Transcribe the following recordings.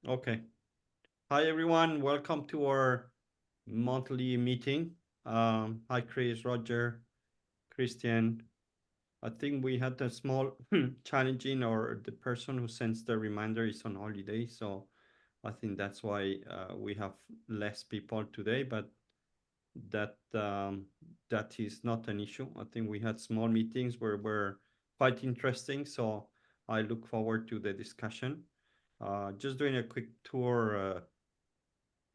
Okay. Hi, everyone. Welcome to our monthly meeting. Hi, Chris, Roger, Christian. I think we had a small challenging, or the person who sends the reminder is on holiday. So I think that's why we have less people today, but that that is not an issue. I think we had small meetings where were quite interesting. So I look forward to the discussion. Just doing a quick tour.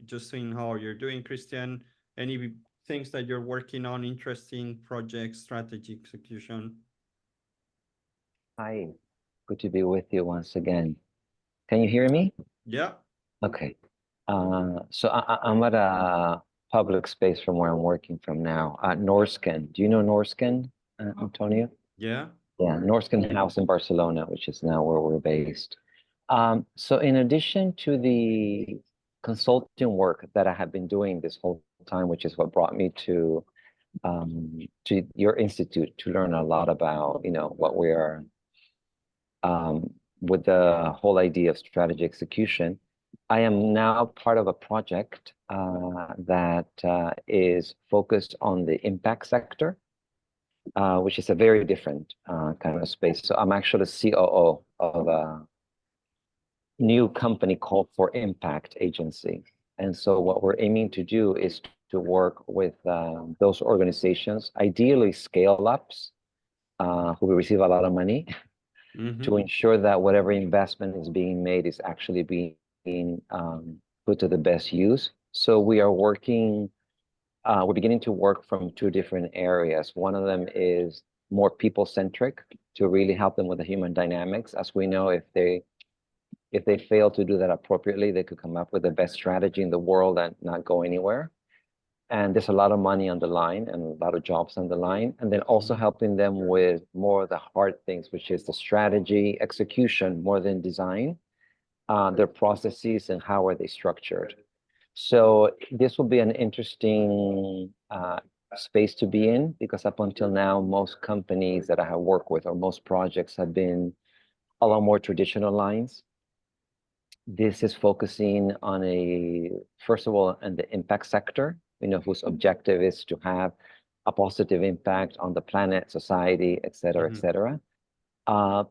Just seeing how you're doing, Christian. Any things that you're working on, interesting projects, strategy execution? Hi, good to be with you once again. Can you hear me? Yeah, Okay. I'm at a public space from where I'm working from now. Norskin. Do you know Norskin, Antonio? yeah. Yeah, Norskin House in Barcelona, which is now where we're based. So in addition to the consulting work that I have been doing this whole time, which is what brought me to your institute to learn a lot about, what we are um, with the whole idea of strategy execution. I am now part of a project that is focused on the impact sector, which is a very different kind of space. So I'm actually COO of a new company called For Impact Agency. And so what we're aiming to do is to work with those organizations, ideally scale-ups who will receive a lot of money to Mm-hmm. ensure that whatever investment is being made is actually being put to the best use. So we're beginning to work from two different areas. One of them is more people-centric to really help them with the human dynamics. As we know, if they fail to do that appropriately, they could come up with the best strategy in the world and not go anywhere. And there's a lot of money on the line and a lot of jobs on the line. And then also Mm-hmm. helping them with more of the hard things, which is the strategy, execution, more than design, their processes and how are they structured. So this will be an interesting space to be in because up until now, most companies that I have worked with or most projects have been along more traditional lines. This is focusing on first of all, in the impact sector, whose objective is to have a positive impact on the planet, society, et cetera, et Mm-hmm. cetera.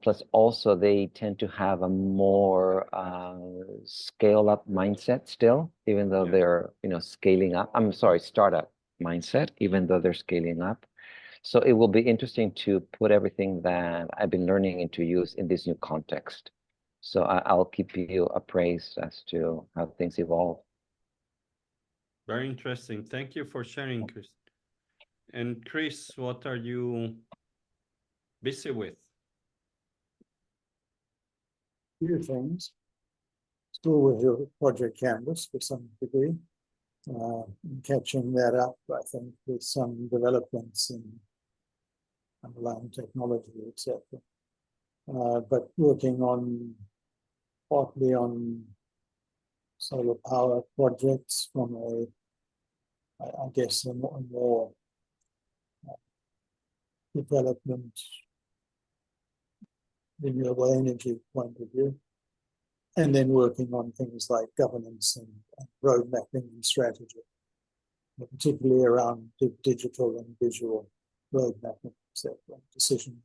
Plus also they tend to have a more scale-up mindset still, even though Yeah. they're, scaling up. I'm sorry, startup mindset, even though they're scaling up. So it will be interesting to put everything that I've been learning into use in this new context. So I'll keep you appraised as to how things evolve. Very interesting. Thank you for sharing, Chris. And Chris, what are you busy with? Few things. Still with your project canvas to some degree. Catching that up, I think, with some developments in underlying technology, etc. But working on partly on solar power projects from I guess, a more development renewable energy point of view. And then working on things like governance and road mapping and strategy, particularly around digital and visual road mapping, etc., decision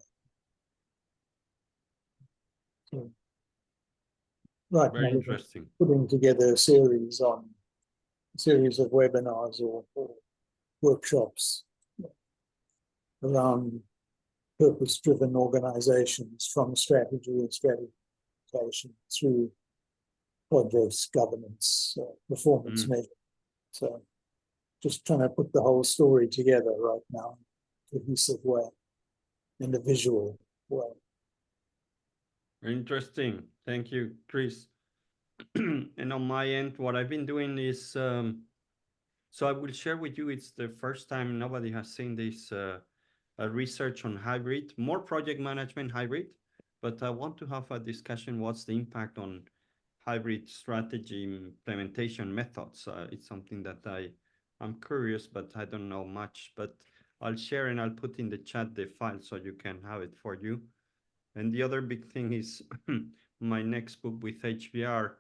making. So right now, Very we're interesting. putting together a series of webinars or workshops around purpose-driven organizations, from strategy and strategization through projects, governance, performance Mm. measure. So just trying to put the whole story together right now in a cohesive way, in a visual way. Very interesting. Thank you, Chris. And on my end, what I've been doing is so I will share with you. It's the first time nobody has seen this research on hybrid, more project management hybrid. But I want to have a discussion. What's the impact on hybrid strategy implementation methods? It's something that I'm curious, but I don't know much. But I'll share and I'll put in the chat the file so you can have it for you. And the other big thing is my next book with HBR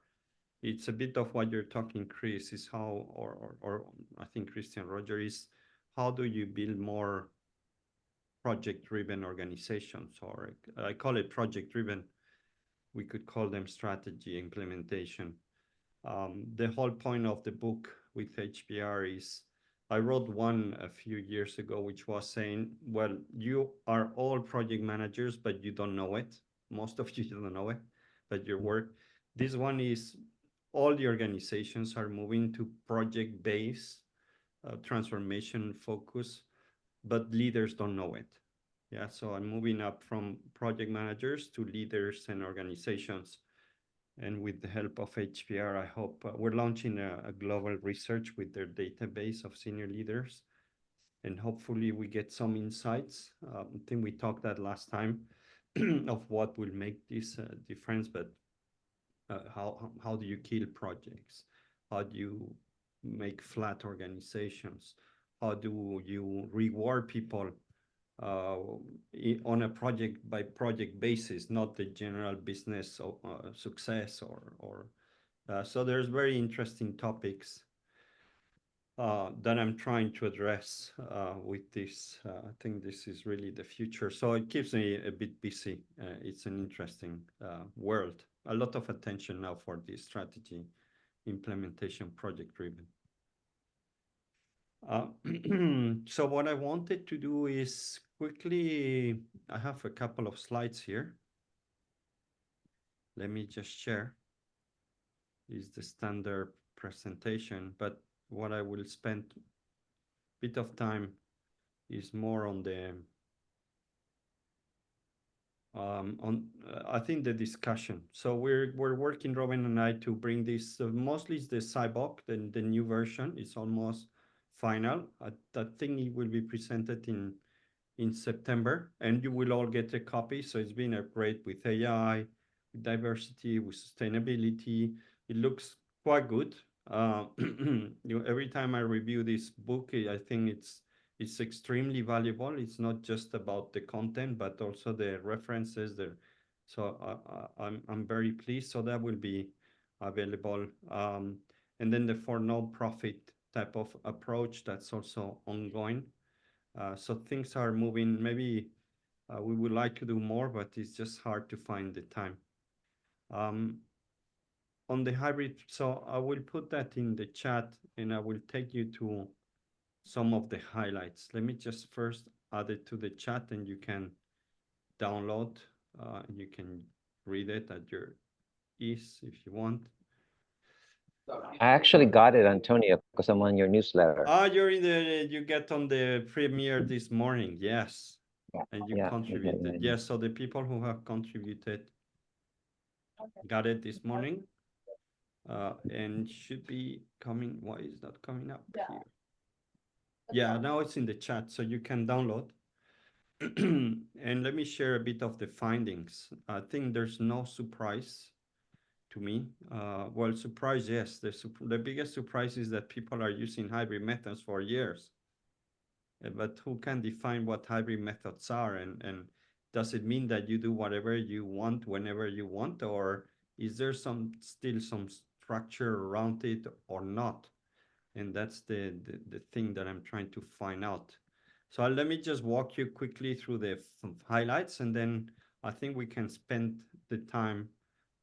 it's a bit of what you're talking, Chris, is how, or I think Christian Roger is, how do you build more project-driven organizations, or I call it project-driven. We could call them strategy implementation. The whole point of the book with HBR is I wrote one a few years ago, which was saying, well, you are all project managers, but you don't know it. Most of you don't know it, but your work. This one is all the organizations are moving to project-based transformation focus, but leaders don't know it. Yeah, so I'm moving up from project managers to leaders and organizations. And with the help of HBR, I hope we're launching a global research with their database of senior leaders. And hopefully we get some insights. I think we talked that last time of what will make this difference, but how do you kill projects? How do you make flat organizations? How do you reward people uh, on a project by project basis, not the general business of, success or so there's very interesting topics that I'm trying to address with this. I think this is really the future. So it keeps me a bit busy. It's an interesting world. A lot of attention now for this strategy implementation project driven. So what I wanted to do is quickly, I have a couple of slides here. Let me just share. Is the standard presentation, but what I will spend a bit of time is more on the I think the discussion. So we're working, Robin and I, to bring this. Mostly it's the Cyborg, the new version. It's almost final. I think it will be presented in September, and you will all get a copy. So it's been upgraded with AI, with diversity, with sustainability. It looks quite good. Every time I review this book, I think it's extremely valuable. It's not just about the content, but also the references there. So I'm very pleased. So that will be available. And then the for non-profit type of approach that's also ongoing. So things are moving. Maybe we would like to do more, but it's just hard to find the time. On the hybrid, so I will put that in the chat and I will take you to some of the highlights. Let me just first add it to the chat and you can download, you can read it at your ease if you want. I actually got it, Antonio, because I'm on your newsletter. You get on the premiere this morning, yes. And you contributed. Yes, so the people who have contributed got it this morning. And should be coming. Why is that coming up here? Yeah, now it's in the chat, so you can download. And let me share a bit of the findings. I think there's no surprise to me. Well, surprise, yes. The biggest surprise is that people are using hybrid methods for years. But who can define what hybrid methods are? And does it mean that you do whatever you want whenever you want? Or is there still some structure around it or not? And that's the thing that I'm trying to find out. So let me just walk you quickly through the highlights, and then I think we can spend the time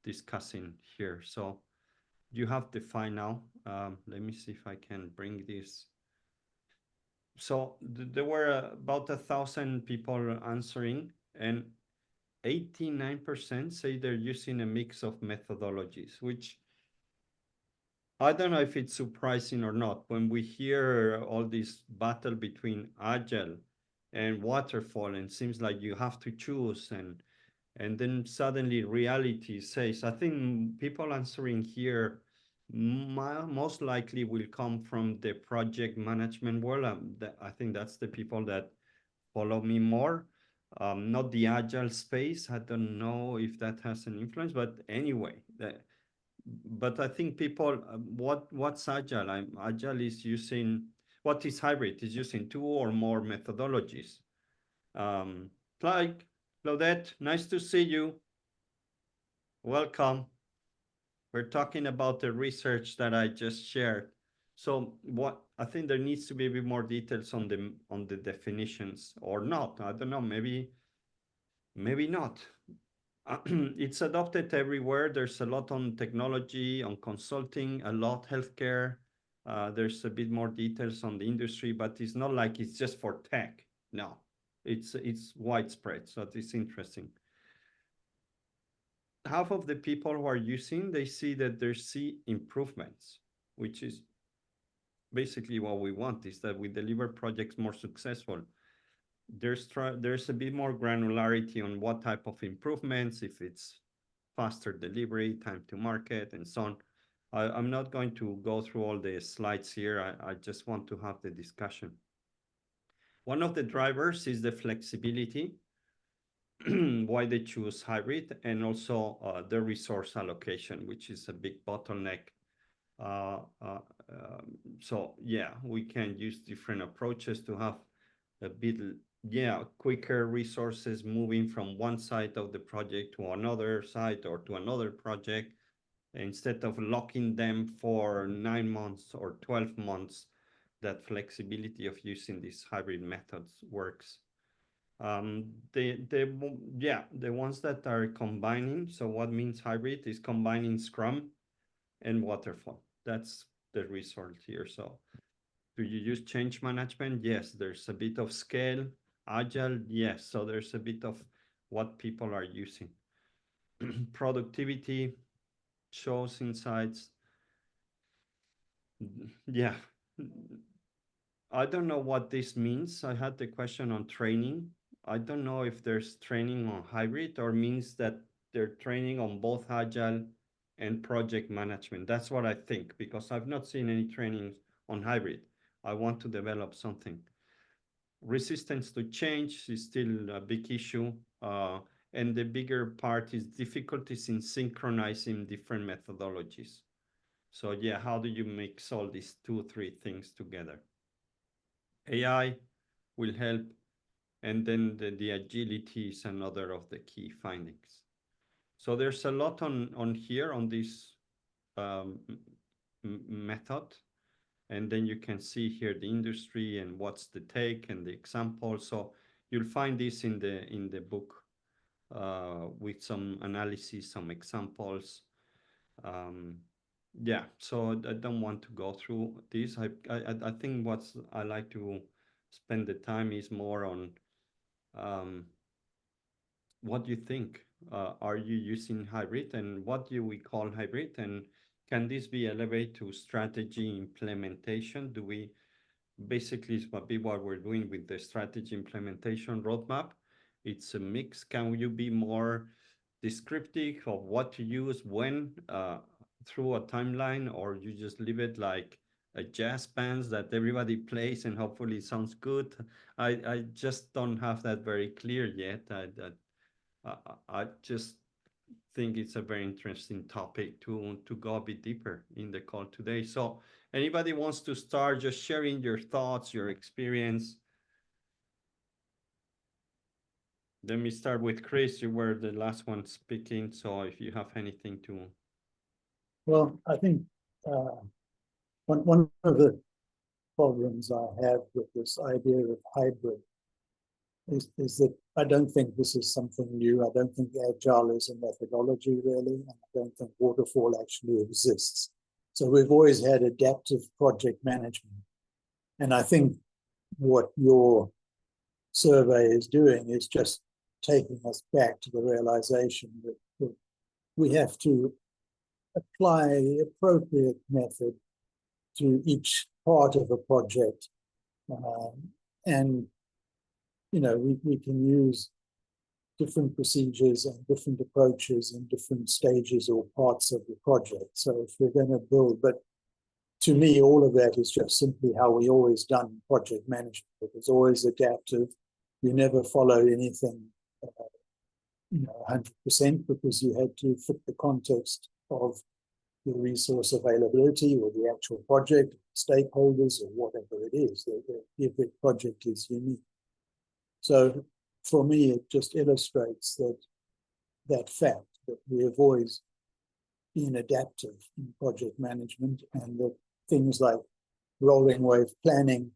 discussing here. So you have the file now. Let me see if I can bring this. So there were about 1,000 people answering, and 89% say they're using a mix of methodologies, which I don't know if it's surprising or not. When we hear all this battle between agile and waterfall, and it seems like you have to choose, and then suddenly reality says, I think people answering here most likely will come from the project management world. I think that's the people that follow me more. Not the agile space. I don't know if that has an influence, but anyway, but I think people, what's agile? Agile is using, what is hybrid? Is using two or more methodologies. Like Claudette, nice to see you. Welcome. We're talking about the research that I just shared. So what I think there needs to be a bit more details on the definitions or not. I don't know, maybe not. It's adopted everywhere. There's a lot on technology, on consulting, a lot healthcare. There's a bit more details on the industry, but it's not like it's just for tech. No, it's widespread. So it's interesting. Half of the people who are using, they see that they see improvements, which is basically what we want, is that we deliver projects more successful. There's a bit more granularity on what type of improvements, if it's faster delivery, time to market, and so on. I'm not going to go through all the slides here. I just want to have the discussion. One of the drivers is the flexibility, why they choose hybrid, and also the resource allocation, which is a big bottleneck. So yeah, we can use different approaches to have a bit, quicker resources moving from one side of the project to another side or to another project, instead of locking them for 9 months or 12 months. That flexibility of using these hybrid methods works. The ones that are combining. So what means hybrid is combining Scrum and waterfall. That's the result here. So do you use change management? Yes. There's a bit of scale. Agile? Yes. So there's a bit of what people are using. Productivity shows insights. Yeah. I don't know what this means. I had the question on training. I don't know if there's training on hybrid or means that they're training on both agile and project management. That's what I think, because I've not seen any trainings on hybrid. I want to develop something. Resistance to change is still a big issue. And the bigger part is difficulties in synchronizing different methodologies. So yeah, how do you mix all these 2-3 things together? AI will help, and then the agility is another of the key findings. So there's a lot on here on this method, and then you can see here the industry and what's the take and the example. So you'll find this in the book with some analysis, some examples. Yeah, so I don't want to go through this. I think what I like to spend the time is more on what do you think? Are you using hybrid, and what do we call hybrid? And can this be elevated to strategy implementation? Do we basically is what we're doing with the strategy implementation roadmap? It's a mix. Can you be more descriptive of what to use when through a timeline, or you just leave it like a jazz band that everybody plays and hopefully it sounds good? I just don't have that very clear yet. I just think it's a very interesting topic to go a bit deeper in the call today. So anybody wants to start just sharing your thoughts, your experience? Let me start with Chris. You were the last one speaking, so if you have anything to... Well, I think one of the problems I have with this idea of hybrid is that I don't think this is something new. I don't think Agile is a methodology, really, and I don't think waterfall actually exists. So we've always had adaptive project management. And I think what your survey is doing is just taking us back to the realization that we have to apply the appropriate method to each part of a project. And we can use different procedures and different approaches in different stages or parts of the project. So if we're going to build, but to me, all of that is just simply how we always done project management. It was always adaptive. You never followed anything 100% because you had to fit the context of the resource availability or the actual project, stakeholders, or whatever it is. Every project is unique. So for me, it just illustrates that fact that we have always being adaptive in project management, and that things like rolling wave planning,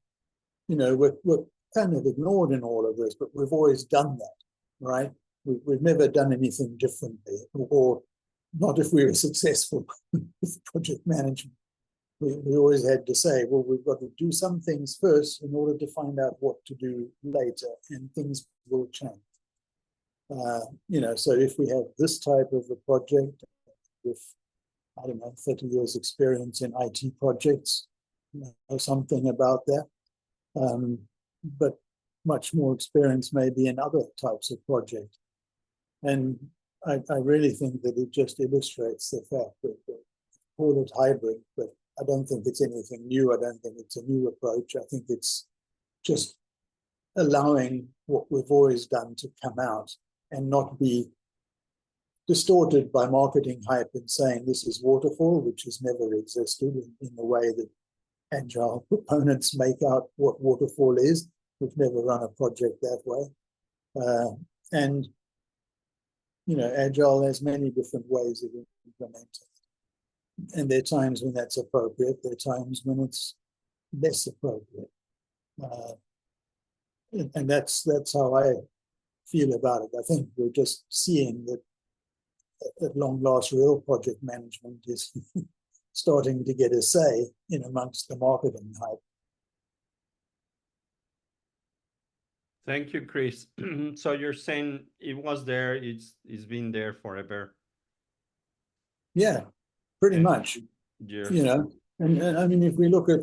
we're kind of ignored in all of this, but we've always done that, right? We've never done anything differently, or not if we were successful with project management. We always had to say, well, we've got to do some things first in order to find out what to do later, and things will change. So if we have this type of a project with, I don't know, 30 years experience in IT projects, or something about that, but much more experience maybe in other types of projects. And I really think that it just illustrates the fact that, call it hybrid, but I don't think it's anything new. I don't think it's a new approach. I think it's just allowing what we've always done to come out and not be distorted by marketing hype and saying this is waterfall, which has never existed in the way that agile proponents make out what waterfall is. We've never run a project that way. And agile has many different ways of implementing. And there are times when that's appropriate. There are times when it's less appropriate. And that's how I feel about it. I think we're just seeing that at long last, real project management is starting to get a say in amongst the marketing hype. Thank you, Chris. So you're saying it was there, it's been there forever. Yeah, pretty much. Years. And I mean, if we look at,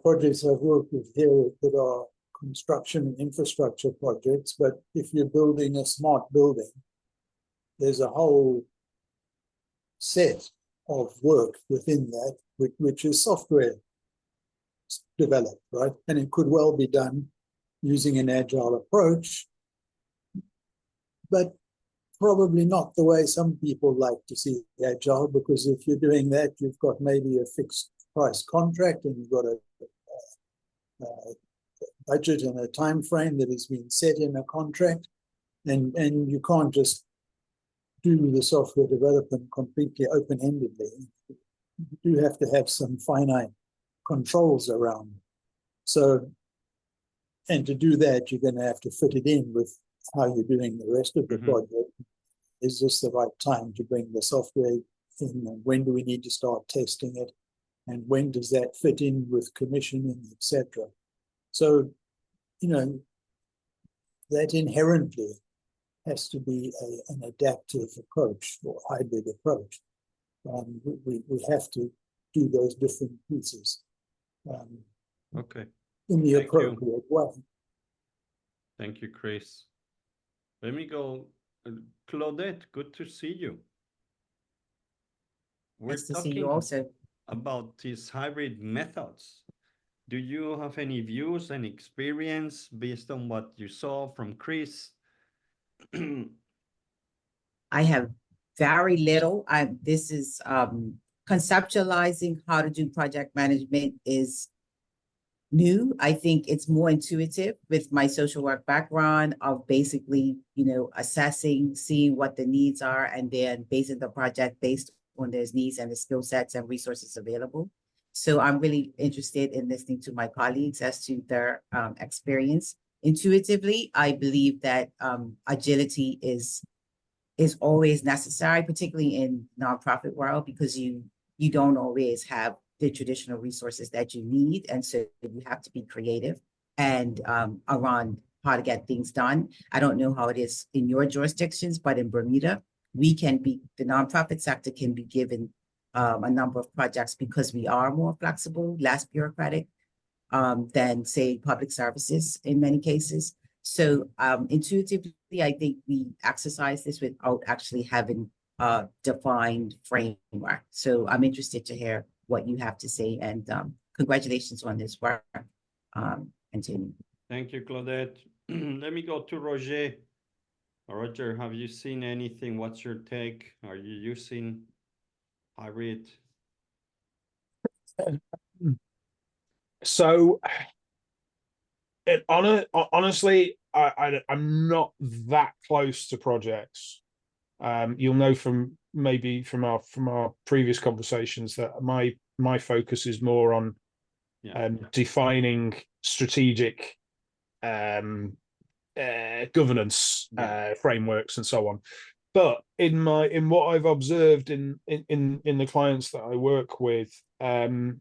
projects I've worked with here that are construction infrastructure projects, but if you're building a smart building, there's a whole set of work within that, which is software developed, right? And it could well be done using an agile approach, but probably not the way some people like to see agile, because if you're doing that, you've got maybe a fixed price contract and you've got a budget and a time frame that has been set in a contract, and you can't just do the software development completely open-endedly. You do have to have some finite controls around. So, and to do that, you're going to have to fit it in with how you're doing the rest of the project. Is this the right time to bring the software in? And when do we need to start testing it? And when does that fit in with commissioning, etc.? So, that inherently has to be an adaptive approach or hybrid approach. We have to do those different pieces Okay. in the appropriate way. Thank you, Chris. Let me go. Claudette, good to see you. We're Nice to see talking you also. about these hybrid methods. Do you have any views and experience based on what you saw from Chris? I have very little. This is conceptualizing how to do project management is new. I think it's more intuitive with my social work background of basically, assessing, seeing what the needs are, and then basing the project based on those needs and the skill sets and resources available. So I'm really interested in listening to my colleagues as to their experience. Intuitively, I believe that agility is always necessary, particularly in nonprofit world, because you don't always have the traditional resources that you need. And so you have to be creative and around how to get things done. I don't know how it is in your jurisdictions, but in Bermuda, the nonprofit sector can be given a number of projects because we are more flexible, less bureaucratic than, say, public services in many cases. So intuitively, I think we exercise this without actually having a defined framework. So I'm interested to hear what you have to say, and congratulations on this work, Anthony. Thank you, Claudette. Let me go to Roger. Roger, have you seen anything? What's your take? Are you using hybrid? So, honestly, I'm not that close to projects. You'll know from maybe from our previous conversations that my focus is more on defining strategic governance frameworks and so on. But in what I've observed in the clients that I work with, it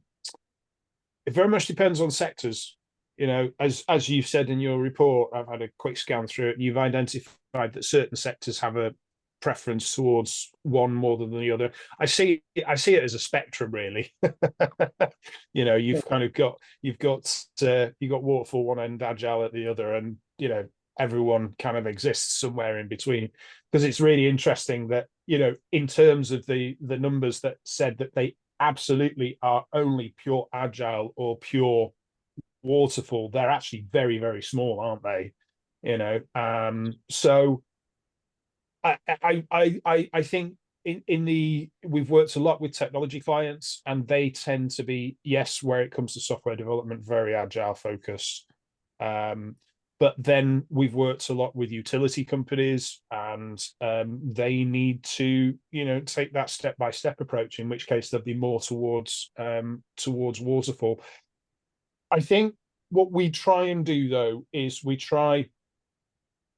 very much depends on sectors. You know, as you've said in your report, I've had a quick scan through it. You've identified that certain sectors have a preference towards one more than the other. I see it as a spectrum, really. You know, you've got waterfall one end, agile at the other, and you know, everyone kind of exists somewhere in between. Because it's really interesting that, you know, in terms of the numbers that said that they absolutely are only pure agile or pure waterfall, they're actually very, very small, aren't they? You know, so I think we've worked a lot with technology clients, and they tend to be, yes, where it comes to software development, very agile focused. But then we've worked a lot with utility companies, and they need to, you know, take that step-by-step approach, in which case they'll be more towards waterfall. I think what we try and do, though, is we try,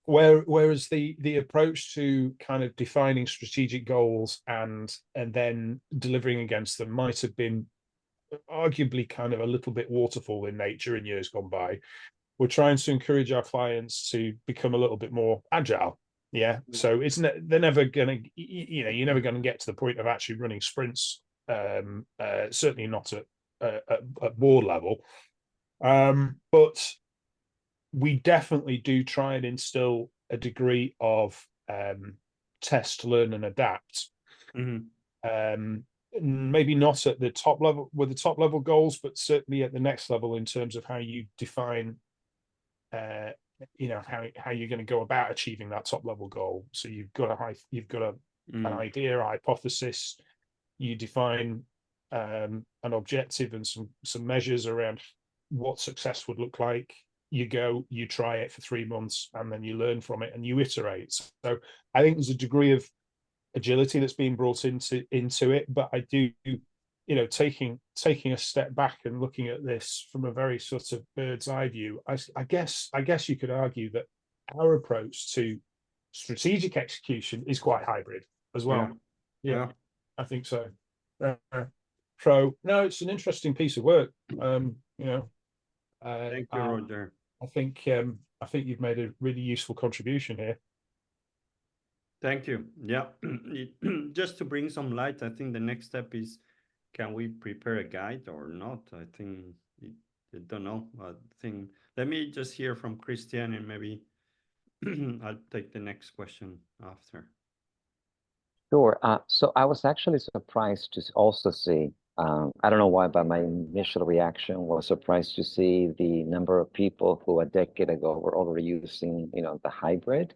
whereas the approach to kind of defining strategic goals and then delivering against them might have been arguably kind of a little bit waterfall in nature in years gone by, we're trying to encourage our clients to become a little bit more agile. Yeah. So they're never going to, you know, you're never going to get to the point of actually running sprints, certainly not at board level. But we definitely do try and instill a degree of test, learn, and adapt. Maybe not at the top level with the top level goals, but certainly at the next level in terms of how you define, you know, how you're going to go about achieving that top level goal. So you've got an idea, a hypothesis. You define an objective and some measures around what success would look like. You try it for 3 months, and then you learn from it and you iterate. So I think there's a degree of agility that's being brought into it, but I do, you know, taking a step back and looking at this from a very sort of bird's eye view, I guess you could argue that our approach to strategic execution is quite hybrid as well. Yeah. I think so. So no, it's an interesting piece of work. You know, thank you, Roger. I think you've made a really useful contribution here. Thank you. Yeah, just to bring some light, I think the next step is, can we prepare a guide or not? I think I don't know. I think let me just hear from Christian, and maybe I'll take the next question after. Sure. So I was actually surprised to also see, I don't know why, but my initial reaction was surprised to see the number of people who a decade ago were already using, you know, the hybrid.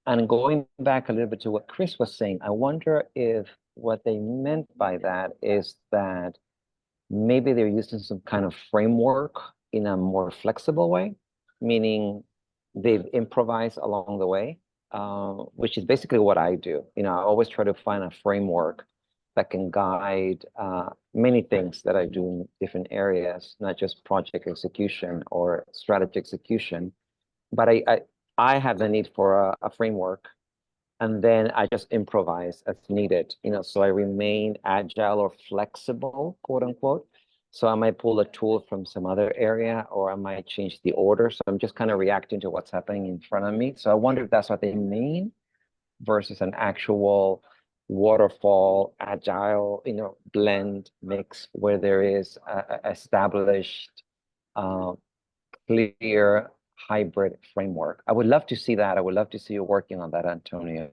And going back a little bit to what Chris was saying, I wonder if what they meant by that is that maybe they're using some kind of framework in a more flexible way, meaning they've improvised along the way, which is basically what I do. You know, I always try to find a framework that can guide many things that I do in different areas, not just project execution or strategy execution, but I have the need for a framework, and then I just improvise as needed, you know, so I remain agile or flexible, quote unquote. So I might pull a tool from some other area, or I might change the order. So I'm just kind of reacting to what's happening in front of me. So I wonder if that's what they mean versus an actual waterfall, agile, you know, blend mix where there is a established, clear hybrid framework. I would love to see that. I would love to see you working on that, Antonio.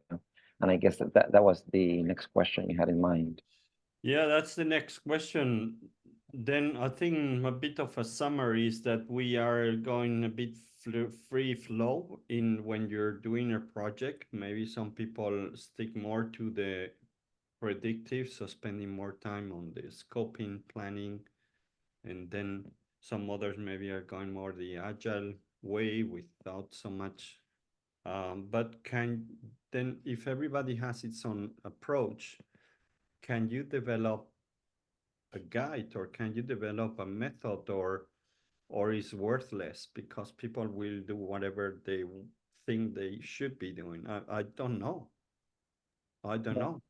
And I guess that was the next question you had in mind. Yeah, that's the next question. Then I think a bit of a summary is that we are going a bit free flow in when you're doing a project. Maybe some people stick more to the predictive, so spending more time on the scoping, planning, and then some others maybe are going more the agile way without so much But then if everybody has its own approach, can you develop a guide, or can you develop a method, or is worthless because people will do whatever they think they should be doing? I don't know. I don't know.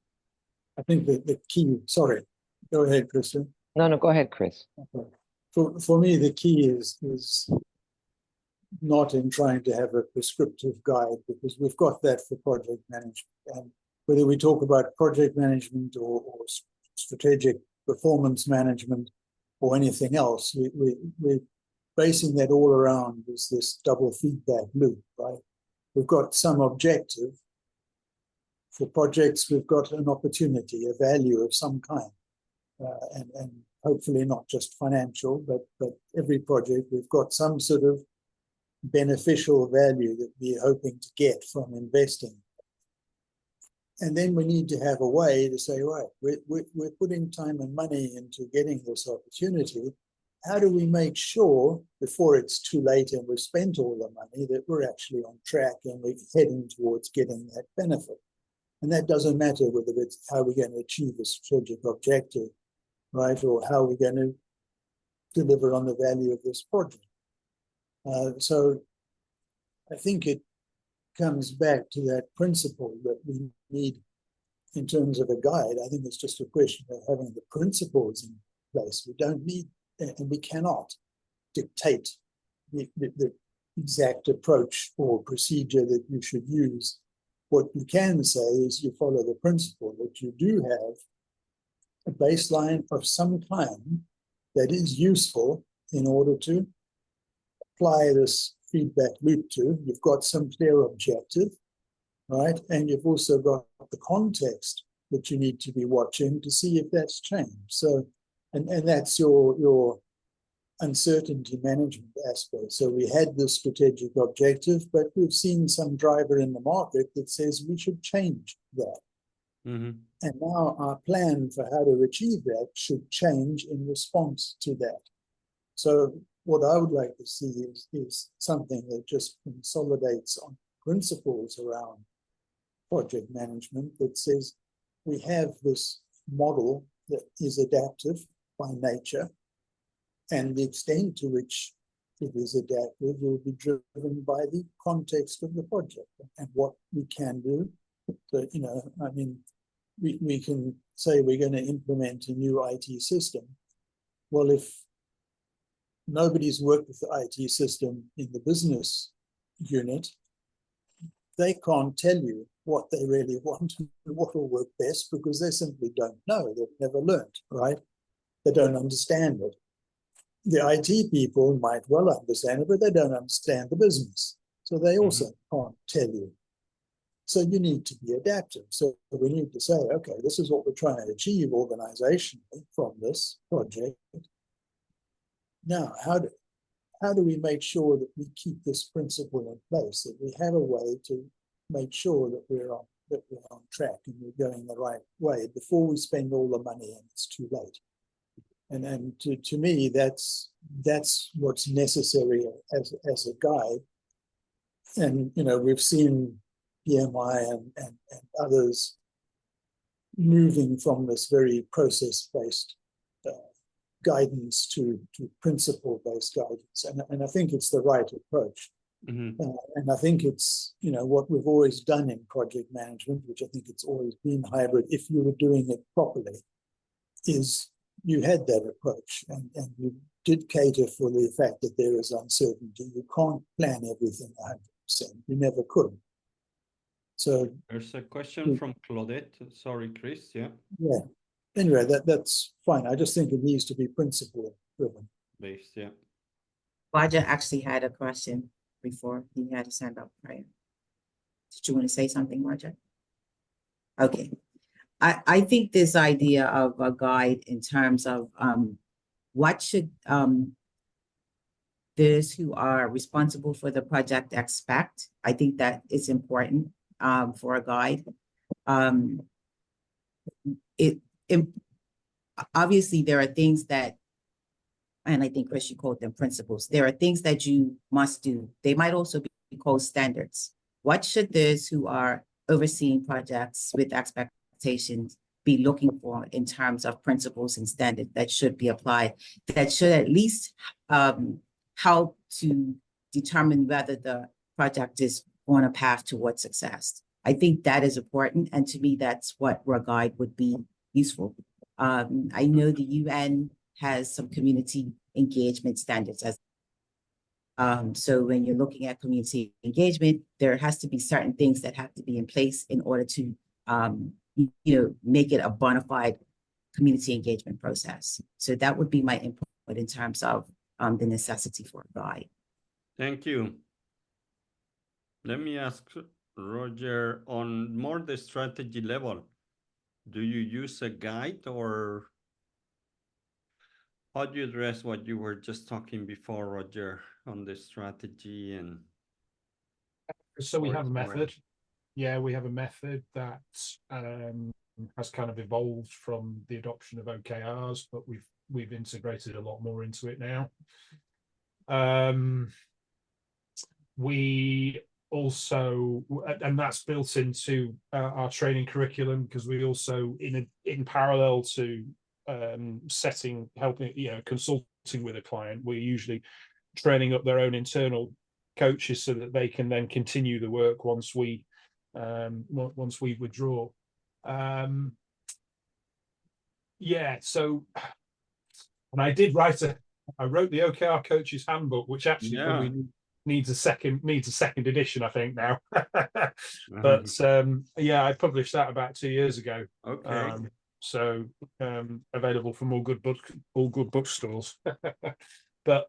I think that the key, sorry, go ahead, Christian. No, go ahead, Chris. Okay. For me, the key is not in trying to have a prescriptive guide, because we've got that for project management. And whether we talk about project management or strategic performance management or anything else, we're basing that all around this double feedback loop, right? We've got some objective. For projects, we've got an opportunity, a value of some kind, and hopefully not just financial, but every project, we've got some sort of beneficial value that we're hoping to get from investing. And then we need to have a way to say, right, we're putting time and money into getting this opportunity. How do we make sure before it's too late and we've spent all the money that we're actually on track and we're heading towards getting that benefit? And that doesn't matter whether it's how we're going to achieve a strategic objective, right, or how we're going to deliver on the value of this project. So I think it comes back to that principle that we need in terms of a guide. I think it's just a question of having the principles in place. We don't need, and we cannot dictate the exact approach or procedure that you should use. What you can say is you follow the principle that you do have a baseline of some kind that is useful in order to apply this feedback loop to. You've got some clear objective, right? And you've also got the context that you need to be watching to see if that's changed. So, and that's your uncertainty management aspect. So we had this strategic objective, but we've seen some driver in the market that says we should change that. Mm-hmm. And now our plan for how to achieve that should change in response to that. So what I would like to see is something that just consolidates on principles around project management that says we have this model that is adaptive by nature, and the extent to which it is adaptive will be driven by the context of the project and what we can do. So, you know, I mean, we can say we're going to implement a new IT system. Well, if nobody's worked with the IT system in the business unit, they can't tell you what they really want and what will work best, because they simply don't know. They've never learned, right? They don't understand it. The IT people might well understand it, but they don't understand the business. So they also can't tell you. So you need to be adaptive. So we need to say, okay, this is what we're trying to achieve organizationally from this project. Now, how do we make sure that we keep this principle in place, that we have a way to make sure that we're on track and we're going the right way before we spend all the money and it's too late? And to me, that's what's necessary as a guide. And you know, we've seen PMI and others moving from this very process-based guidance to principle-based guidance, and I think it's the right approach. Mm-hmm. And I think it's, you know, what we've always done in project management, which I think it's always been hybrid, if you were doing it properly, is you had that approach, and you did cater for the fact that there is uncertainty. You can't plan everything 100%. You never could. So there's a question from Claudette. Sorry, Chris. Yeah. Yeah. Anyway, that's fine. I just think it needs to be principle driven. Based. Yeah. Roger actually had a question before he had his hand up prior. Did you want to say something, Roger? Okay. I think this idea of a guide in terms of what should those who are responsible for the project expect, I think that is important for a guide. Obviously there are things that, and I think Chris, you called them principles. There are things that you must do. They might also be called standards. what should those who are overseeing projects with expectations be looking for in terms of principles and standards that should be applied, that should at least help to determine whether the project is on a path towards success. I think that is important, and to me, that's what where a guide would be useful. I know the UN has some community engagement standards as so when you're looking at community engagement, there has to be certain things that have to be in place in order to make it a bona fide community engagement process. So that would be my input in terms of the necessity for a guide. Thank you. Let me ask Roger, on more the strategy level, do you use a guide, or how do you address what you were just talking before, Roger, on the strategy? And so we have a method. Yeah, we have a method that has kind of evolved from the adoption of OKRs, but we've integrated a lot more into it now. We also, and that's built into our training curriculum, because we also, in parallel to helping, consulting with a client, we're usually training up their own internal coaches so that they can then continue the work once we withdraw. So, and I wrote the OKR coaches handbook, which actually probably needs a second edition, I think now. But I published that about 2 years ago. Okay. So available from all good bookstores. But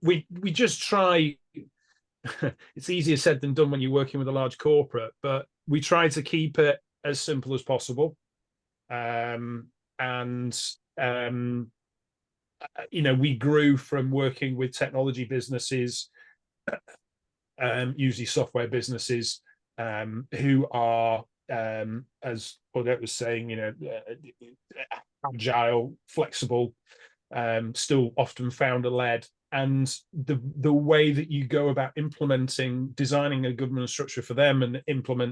we just try. It's easier said than done when you're working with a large corporate, but we try to keep it as simple as possible. We grew from working with technology businesses, usually software businesses, who are, as Odette was saying, agile, flexible, still often founder-led. And the way that you go about designing a governance structure for them and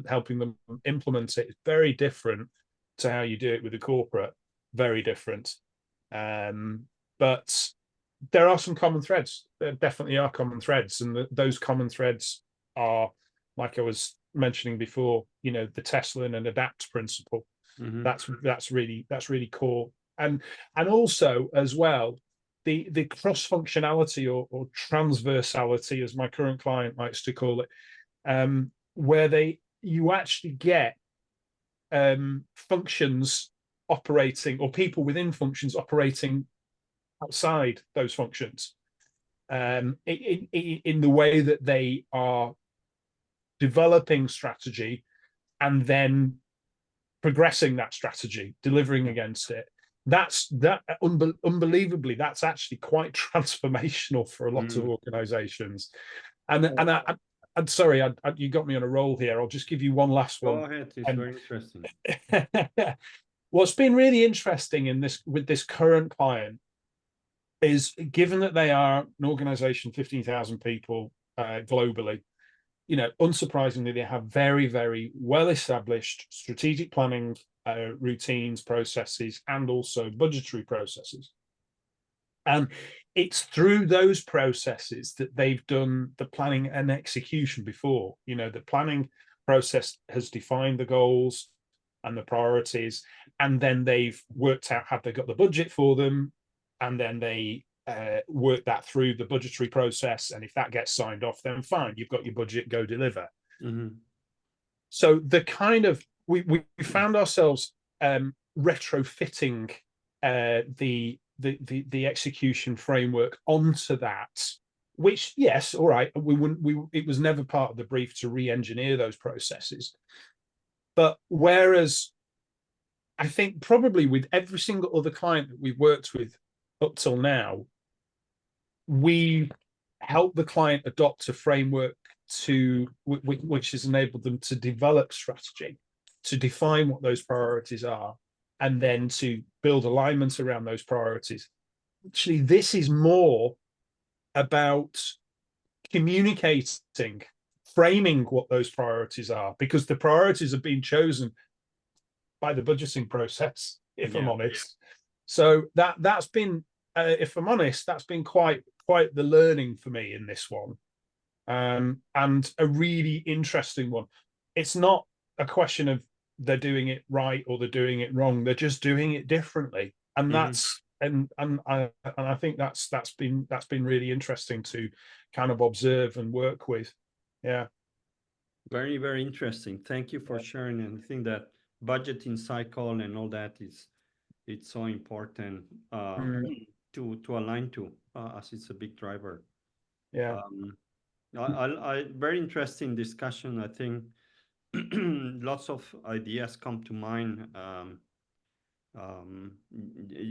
helping them implement it is very different to how you do it with a corporate. Very different. But there are some common threads. There definitely are common threads, and those common threads are, like I was mentioning before, the Tesla and adapt principle. Mm-hmm. That's really core, and also as well the cross functionality or transversality, as my current client likes to call it, where you actually get functions operating, or people within functions operating outside those functions, in the way that they are developing strategy and then progressing that strategy, delivering against it. Unbelievably, that's actually quite transformational for a lot of organizations. And I'm sorry, you got me on a roll here. I'll just give you one last one. Go ahead. It's very interesting. What's been really interesting with this current client is, given that they are an organization, 15,000 people globally, unsurprisingly, they have very, very well-established strategic planning routines, processes, and also budgetary processes. And it's through those processes that they've done the planning and execution before. The planning process has defined the goals and the priorities, and then they've worked out, have they got the budget for them, and then they work that through the budgetary process, and if that gets signed off, then fine, you've got your budget, go deliver. Mm-hmm. So we found ourselves retrofitting the execution framework onto that, which, yes, all right, it was never part of the brief to re-engineer those processes. But whereas I think probably with every single other client that we've worked with up till now, we help the client adopt a framework which has enabled them to develop strategy, to define what those priorities are, and then to build alignment around those priorities. Actually, this is more about communicating, framing what those priorities are, because the priorities have been chosen by the budgeting process, if I'm honest. So that's been, if I'm honest, that's been quite the learning for me in this one, and a really interesting one. It's not a question of they're doing it right or they're doing it wrong. They're just doing it differently, and that's and I think that's been really interesting to kind of observe and work with. Yeah. Very, very interesting. Thank you for sharing. And I think that budgeting cycle and all that it's so important to align to, as it's a big driver. Yeah. I very interesting discussion. I think lots of ideas come to mind.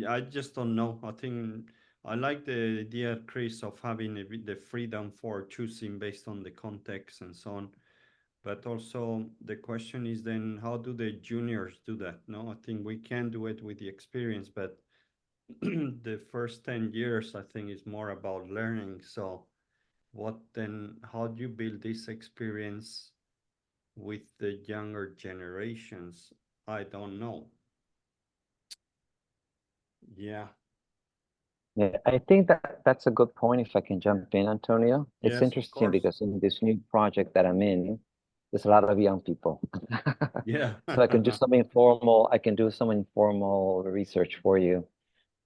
I just don't know. I think I like the idea, Chris, of having the freedom for choosing based on the context and so on. But also the question is then how do the juniors do that? No, I think we can do it with the experience, but the first 10 years, I think, is more about learning. So what then, how do you build this experience with the younger generations? I don't know. Yeah. Yeah, I think that that's a good point. If I can jump in, Antonio, it's Yes, of interesting course. because in this new project that I'm in, there's a lot of young people. Yeah. So I can do some informal research for you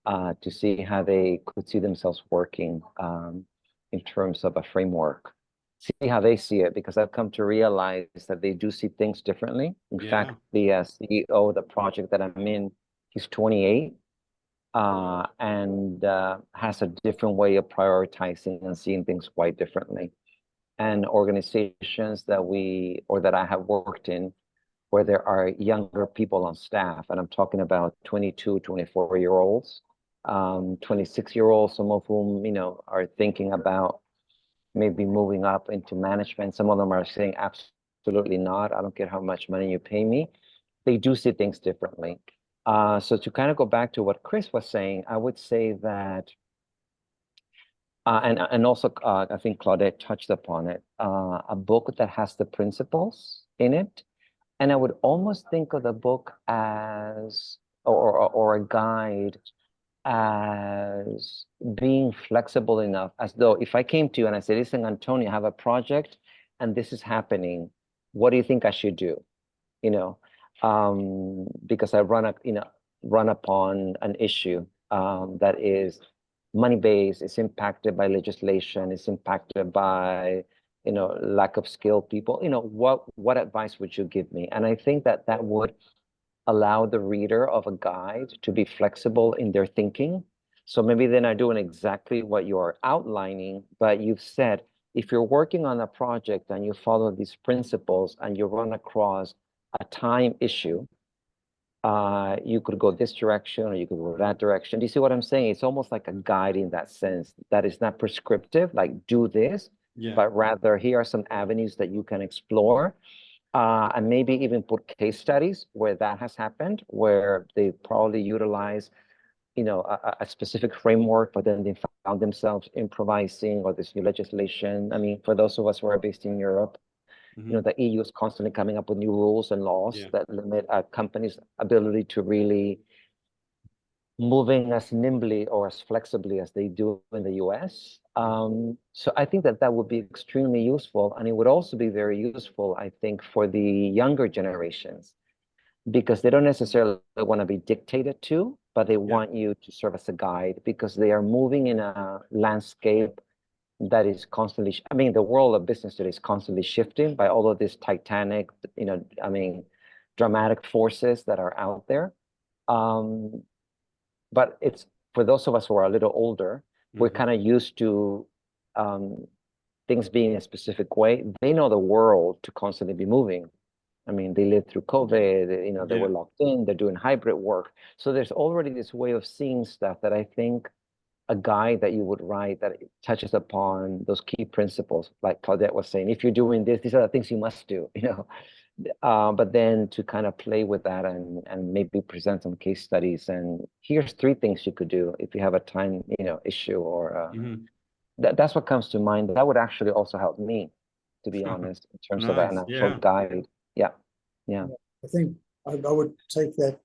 to see how they could see themselves working in terms of a framework. See how they see it, because I've come to realize that they do see things differently. In fact, the CEO of the project that I'm in, he's 28 and has a different way of prioritizing and seeing things quite differently. And organizations that I have worked in, where there are younger people on staff, and I'm talking about 22, 24-year-olds, 26-year-olds, some of whom, are thinking about maybe moving up into management. Some of them are saying, absolutely not. I don't care how much money you pay me. They do see things differently. So to kind of go back to what Chris was saying, I would say that, and also I think Claudette touched upon it, a book that has the principles in it. And I would almost think of the book as, or a guide as being flexible enough, as though if I came to you and I said, listen, Antonio, I have a project and this is happening. What do you think I should do? Because I run upon an issue that is money-based, it's impacted by legislation, it's impacted by lack of skilled people. What advice would you give me? And I think that would allow the reader of a guide to be flexible in their thinking. So maybe they're not doing exactly what you are outlining, but you've said, if you're working on a project and you follow these principles and you run across a time issue, you could go this direction or you could go that direction. Do you see what I'm saying? It's almost like a guide in that sense, that is not prescriptive, like do this, but rather here are some avenues that you can explore. And maybe even put case studies where that has happened, where they probably utilize, a specific framework, but then they found themselves improvising or this new legislation. I mean, for those of us who are based in Europe, the EU is constantly coming up with new rules and laws that limit a company's ability to really moving as nimbly or as flexibly as they do in the US. So I think that would be extremely useful. And it would also be very useful, I think, for the younger generations, because they don't necessarily want to be dictated to, but they want you to serve as a guide, because they are moving in a landscape that is constantly, the world of business today is constantly shifting by all of these titanic, dramatic forces that are out there. But it's for those of us who are a little older, we're kind of used to things being a specific way. They know the world to constantly be moving. They lived through COVID, they were locked in, they're doing hybrid work. So there's already this way of seeing stuff that I think a guide that you would write that touches upon those key principles, like Claudette was saying, if you're doing this, these are the things you must do, but then to kind of play with that and maybe present some case studies. And here's 3 things you could do if you have a time, issue or that's what comes to mind. That would actually also help me, to be honest, in terms of an Nice, actual yeah. guide. Yeah, yeah. I think I would take that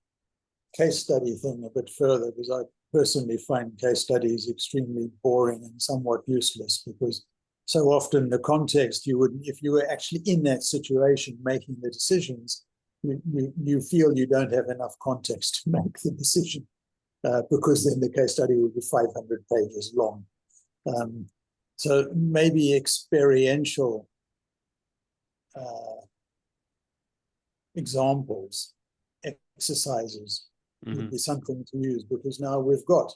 case study thing a bit further, because I personally find case studies extremely boring and somewhat useless, because so often the context you would, if you were actually in that situation making the decisions, you feel you don't have enough context to make the decision, because then the case study would be 500 pages long. So maybe experiential examples, exercises would be something to use, because now we've got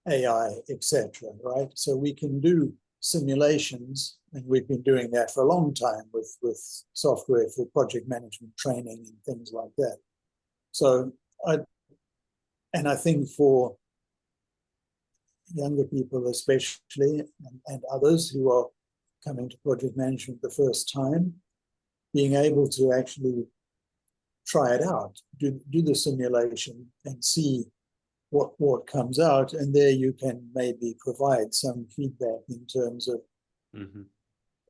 AI, etc., right? So we can do simulations, and we've been doing that for a long time with software for project management training and things like that. So I think for younger people especially, and others who are coming to project management the first time, being able to actually try it out, do the simulation and see what comes out, and there you can maybe provide some feedback in terms of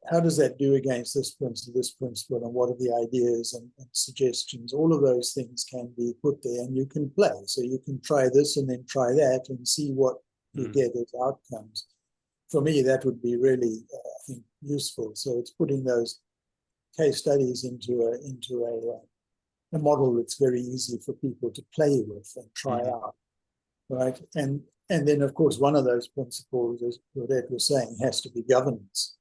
how does that do against this principle, and what are the ideas and suggestions. All of those things can be put there, and you can play. So you can try this and then try that and see what you get as outcomes. For me, that would be really, I think, useful. So it's putting those case studies into a model that's very easy for people to play with and try out, right? And then, of course, one of those principles, as Claudette was saying, has to be governance.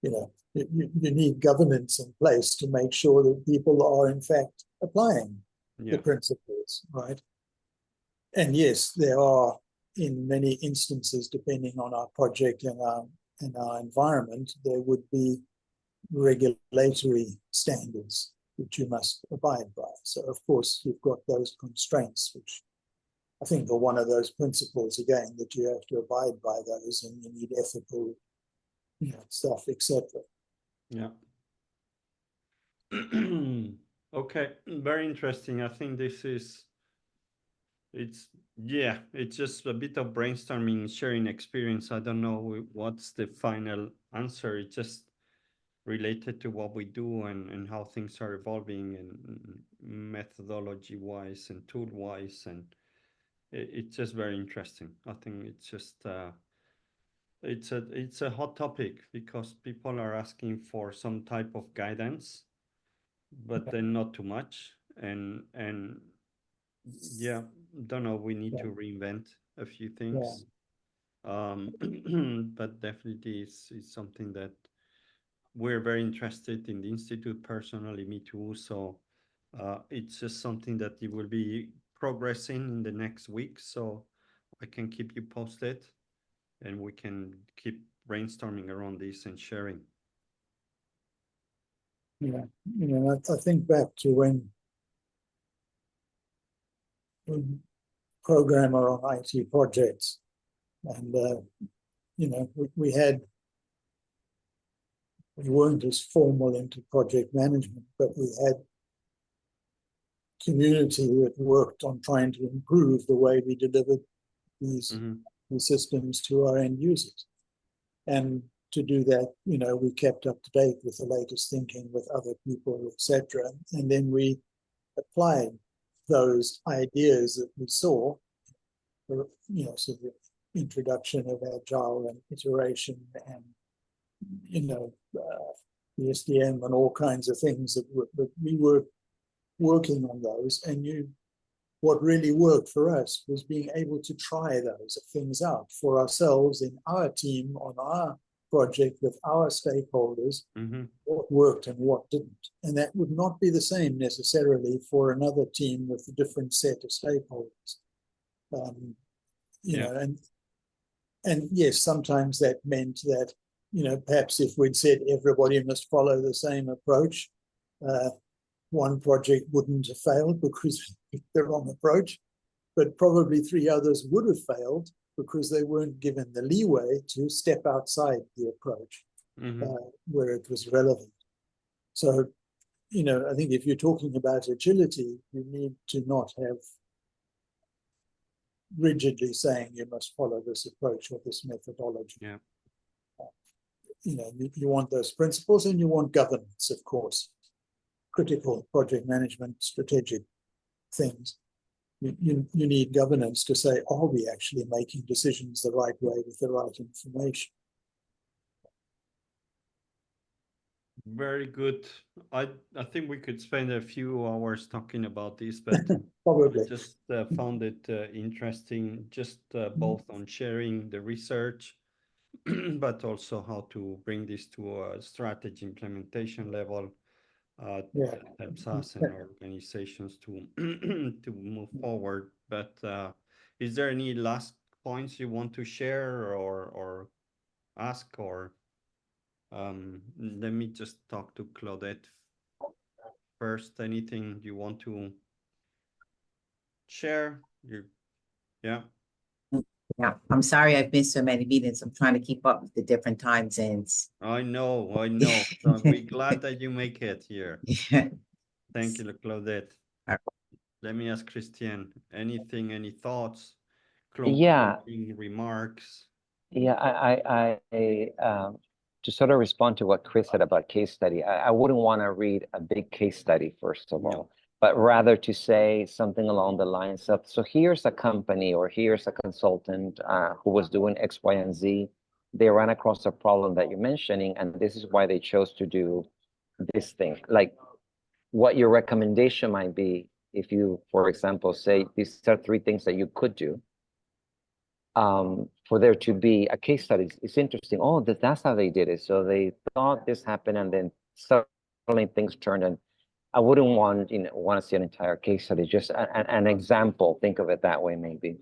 You know, you need governance in place to make sure that people are, in fact, applying the principles, right? And yes, there are, in many instances, depending on our project and our environment, there would be regulatory standards which you must abide by. So, of course, you've got those constraints, which I think are one of those principles, again, that you have to abide by those, and you need ethical, stuff, etc. Yeah. Okay, very interesting. I think it's just a bit of brainstorming, sharing experience. I don't know what's the final answer. It's just related to what we do and how things are evolving, and methodology wise and tool wise, and it's just very interesting. I think it's just it's a hot topic, because people are asking for some type of guidance, but then not too much, and yeah, don't know, we need to reinvent a few things. But definitely it's something that we're very interested in the Institute, personally, me too. So it's just something that it will be progressing in the next week. So I can keep you posted, and we can keep brainstorming around this and sharing. Yeah, I think back to when programmer on IT projects, and we weren't as formal into project management, but we had community that worked on trying to improve the way we delivered these systems to our end users. And to do that, we kept up to date with the latest thinking with other people, etc. And then we applied those ideas that we saw, sort of introduction of agile and iteration, and the SDM and all kinds of things that we were working on those. And what really worked for us was being able to try those things out for ourselves in our team on our project with our stakeholders, what worked and what didn't. And that would not be the same necessarily for another team with a different set of stakeholders. And yes, sometimes that meant that, perhaps if we'd said everybody must follow the same approach, one project wouldn't have failed because it's the wrong approach, but probably 3 others would have failed because they weren't given the leeway to step outside the approach where it was relevant. So, I think if you're talking about agility, you need to not have rigidly saying you must follow this approach or this methodology. Yeah. You know, you want those principles and you want governance, of course, critical project management, strategic things. You need governance to say, are we actually making decisions the right way with the right information? Very good. I think we could spend a few hours talking about this, but Probably. I just found it interesting, just both on sharing the research, but also how to bring this to a strategy implementation level. Yeah. That helps us and our organizations to to move forward. But is there any last points you want to share or ask, or let me just talk to Claudette first. Anything you want to share? Yeah. Yeah, I'm sorry I've missed so many meetings. I'm trying to keep up with the different time zones. I know. So we're glad that you make it here. Yeah. Thank you, Claudette. All Let me ask Christian, any thoughts, Yeah. concluding remarks? Yeah, to sort of respond to what Chris said about case study, I wouldn't want to read a big case study, first of No. all, but rather to say something along the lines of, so here's a company or here's a consultant who was doing X, Y, and Z. They ran across a problem that you're mentioning, and this is why they chose to do this thing. Like what your recommendation might be if you, for example, say these are 3 things that you could do. For there to be a case study, it's interesting. Oh, that's how they did it. So they thought this happened, and then suddenly things turned. And I wouldn't want to see an entire case study, just an example. Think of it that way, maybe.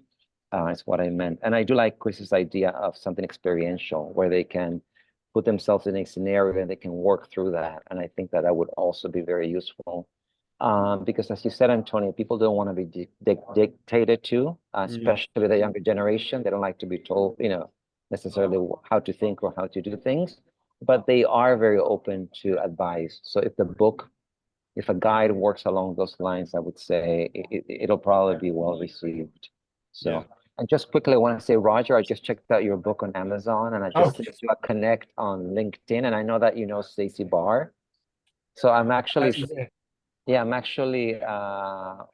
Is what I meant. And I do like Chris's idea of something experiential, where they can put themselves in a scenario and they can work through that. And I think that would also be very useful. Because as you said, Antonio, people don't want to be dictated to, especially the younger generation. They don't like to be told, necessarily how to think or how to do things, but they are very open to advice. So if a guide works along those lines, I would say it'll probably be well received. So, Yeah. and just quickly, I want to say, Roger, I just checked out your book on Amazon, and I just sent you a connect on LinkedIn, and I know that you know Stacy Barr. So I'm actually Yeah. I'm actually a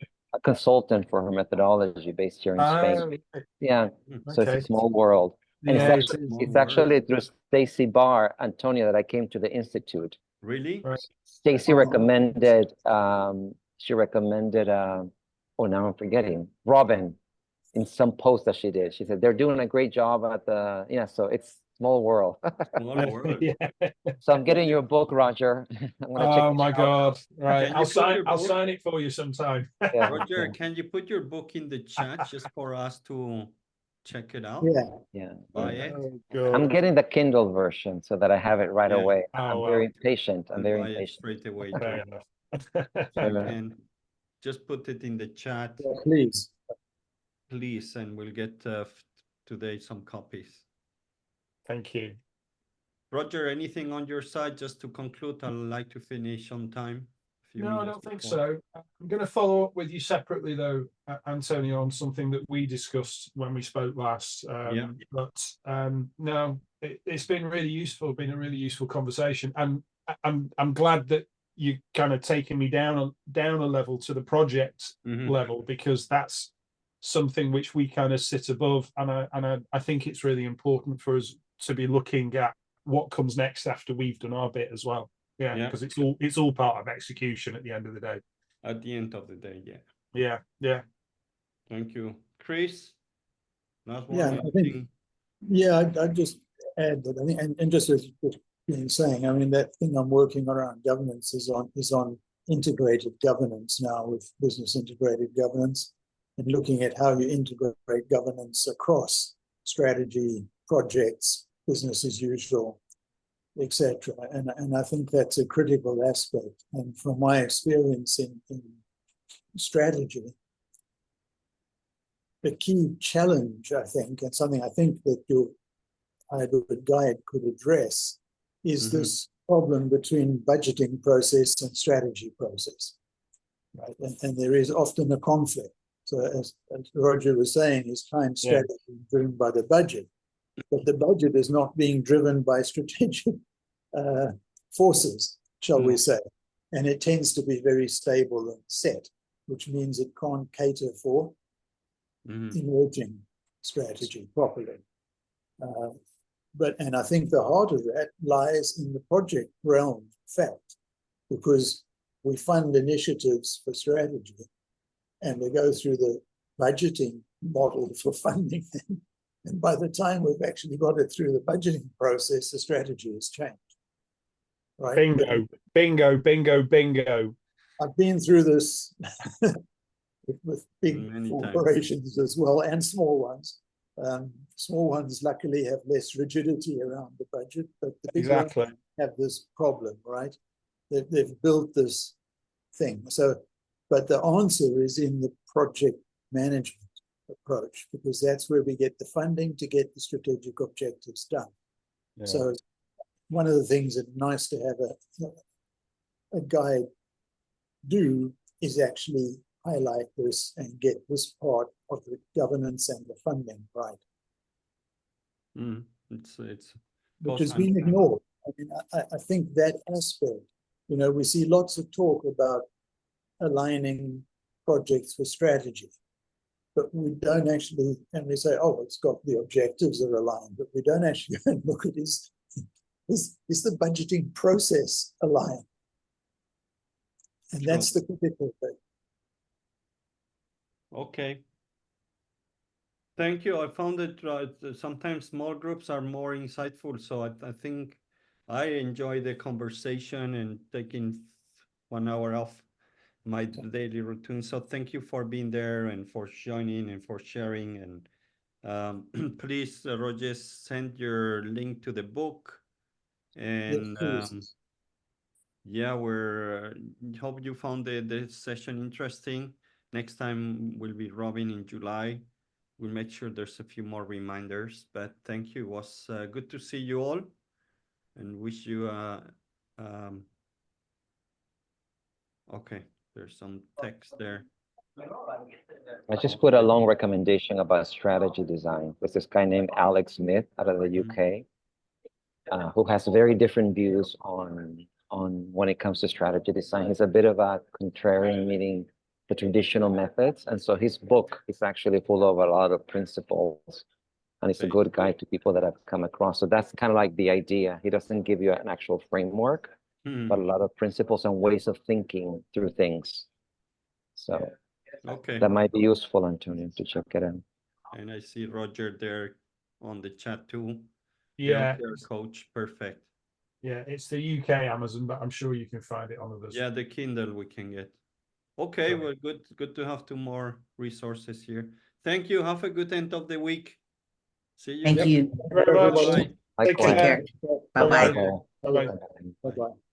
consultant for her methodology based here in Spain. Yeah, so it's a small world. And Yeah, it's actually through Stacy Barr, Antonio, that I came to the Institute. Really? Right. Stacy recommended, oh, now I'm forgetting, Robin, in some post that she did. She said, they're doing a great job at so it's small world. Small world. Yeah. So I'm getting your book, Roger. I'm gonna check Oh it my out. God! Right, Can I'll you put your book- sign it for you sometime. Yeah, Roger, yeah. can you put your book in the chat just for us to check it out? Yeah. Buy it. Oh, I'm God. getting the Kindle version so that I have it right Yeah. away. Oh, I'm wow. very impatient. I'm And very buy it impatient. straight away. Fair Too. enough. You can just put it in the chat, Yeah, please. please, and we'll get today some copies. Thank you. Roger, anything on your side just to conclude? I'd like to finish on time. No, I don't think so. I'm going to follow up with you separately, though, Antonio, on something that we discussed when we spoke last. But no, it's been really useful. Been a really useful conversation, and I'm glad that you kind of taken me down a level to the project level, because that's something which we kind of sit above, and I think it's really important for us to be looking at what comes next after we've done our bit as well. Yeah, because it's all part of execution at the end of the day. At the end of the day, Yeah. Thank you, Chris. Last one. Yeah, I think. Yeah, I'd just add that I think, and just as been saying, I mean, that thing I'm working around governance is on integrated governance now, with business integrated governance, and looking at how you integrate governance across strategy, projects, business as usual, etc. And I think that's a critical aspect. And from my experience in strategy, the key challenge, I think, and something I think that your hybrid guide could address, is this problem between budgeting process and strategy process, right? And there is often a conflict. So as Roger was saying, his time strategy is driven by the budget, but the budget is not being driven by strategic forces, shall we say. And it tends to be very stable and set, which means it can't cater for emerging strategy properly. And I think the heart of that lies in the project realm, in fact, because we fund initiatives for strategy and we go through the budgeting model for funding them. And by the time we've actually got it through the budgeting process, the strategy has changed. Right? Bingo, bingo, bingo, bingo. I've been through this with big Many corporations as well, and small ones. Small ones luckily have less rigidity around the budget, but the big ones have this problem, right? They've built this thing. So, but the answer is in the project management approach, because that's where we get the funding to get the strategic objectives done. Yeah. So one of the things that's nice to have a guide do is actually highlight this and get this part of the governance and the funding right. It's which has been ignored. I mean, I think that aspect, you know, we see lots of talk about aligning projects for strategy, but we don't actually, and we say, oh, it's got the objectives are aligned, but we don't actually look at is the budgeting process aligned? And that's the critical thing. Okay. Thank you. I found that sometimes small groups are more insightful. So I think I enjoy the conversation and taking 1 hour off my daily routine. So thank you for being there and for joining and for sharing. And please, Roger, send your link to the book. And yeah, we're hope you found the session interesting. Next time will be Robin in July. We'll make sure there's a few more reminders, but thank you. It was good to see you all and wish you okay, there's some text there. I just put a long recommendation about strategy design. There's this guy named Alex Smith out of the UK who has very different views on when it comes to strategy design. He's a bit of a contrarian, meaning the traditional methods. And so his book is actually full of a lot of principles. And it's a good guide to people that have come across. So that's kind of like the idea. He doesn't give you an actual framework, but a lot of principles and ways of thinking through things. So that might be useful, Antonio, to check it out. And I see Roger there on the chat too. Yeah. Coach, perfect. Yeah, it's the UK Amazon, but I'm sure you can find it on others. Yeah, the Kindle we can get. Okay, well, good to have 2 more resources here. Thank you. Have a good end of the week. See you. Thank you very much. Take care. Bye-bye. Bye-bye. Bye-bye.